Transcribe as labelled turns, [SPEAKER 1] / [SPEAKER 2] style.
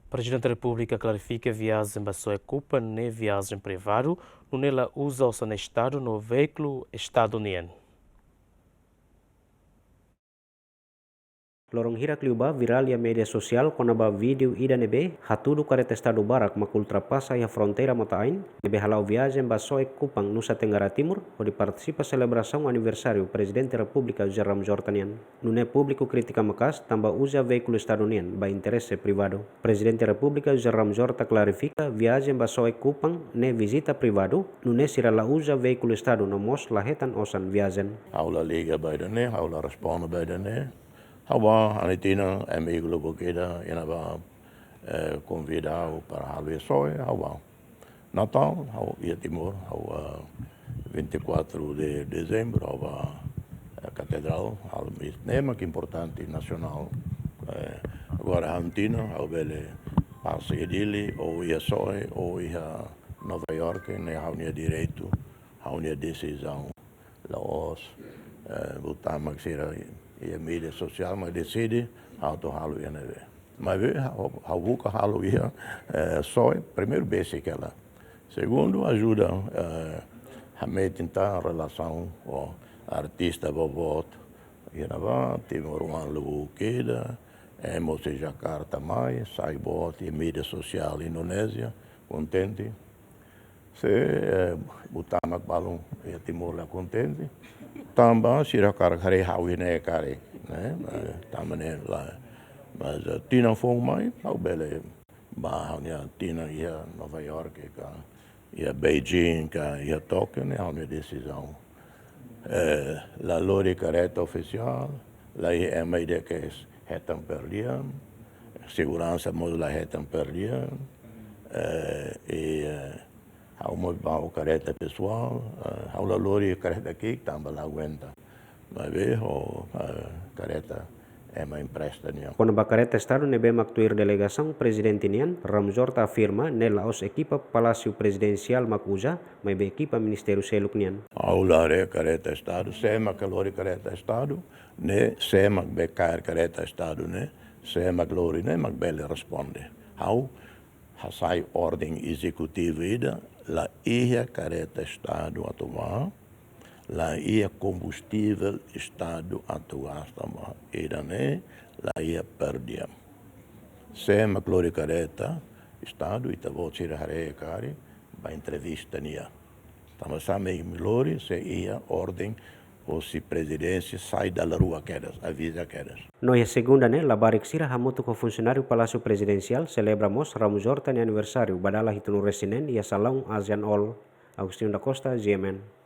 [SPEAKER 1] Prezidente República clarifica viagem para Soe Kupang nem viagem privadu, nune'e usa osan Estadu no Veikulu Estadu nian.
[SPEAKER 2] Lorong hirak liuba viral ya media sosial konaba vídeo ida nebe hatudu kareta Estado Barak makul ultrapassa a fronteira motain nebe halau viagem ba Soe Kupang Nusa Tenggara Timur onde participa celebração aniversário Presidente República Jeram Jortanian. Nune'e público critica makas tamba usa veículo estadunian ba interesse privado. Presidente República Jeram Jorta clarifica viagem ba Soe Kupang ne visita privado nune'e sirala usa veículo estado no mos lahetan osan viajen.
[SPEAKER 3] Haula liga bij de ne, haula responden bij de ne. Hawa, anitina, amigo boqueira, inaba convidado para halve soe, hawa. Natal, hawa ia Timor, hawa 24 de dezembro, hawa catedral, hawa tema que importante nacional. Agora Argentina, hawa bele passe edili, ou ia soe, ou ia Nova York, ne hawa nia direito, hawa nia decisão, laos, botar maxira e a mídia social, mas decide auto halo ia neve. Mas vê, havuka halo ia só primeiro basic ela. Segundo, ajuda a tentar relação com artista bobot. E na vá, Timor uma luqueda, Moce Jakarta mais, sai bot e mídia social Indonésia, contente. Se botar mak balão e Timor lá contente. Também se a cara kare hawi ne kare, né? Também lá, mas tina fong mai, ao bele, bahanya tina ia Nova York, ia Beijing, ia Tóquio, né? A minha decisão. La lori careta oficial, lá é uma ideia que é tão perdiam, segurança modo lá é tão perdiam, há uma careta pessoal, há uma lori careta aqui que também lá aguenta, mas vê o careta é uma empresta nian.
[SPEAKER 2] Quando a careta Estado nebe maktuir delegação presidente nian, Ramjorta afirma nela os equipa Palácio Presidencial makuja, mas be equipa Ministério Seluk nian.
[SPEAKER 3] Aulare careta Estado, sema calori careta Estado, ne sema becar careta Estado, ne sema lori ne mak bele responde. Hau sai ordem executiva ida, lá ia careta Estado atuar, lá ia combustível Estado atuar também, ida ne, lá ia perder. Sema clori careta Estado, ita vou tirar a cari, ba entrevista nia. Também sabe melhor se ia ordem ou se presidência sai da rua quedas, avisa quedas.
[SPEAKER 2] No ya segunda ne, la barik sira hamutu ko funcionário Palácio Presidencial celebramos Ramjorta ni aniversário badala hitunu resinen ya salão ASEAN All. Agustin da Costa, GMN.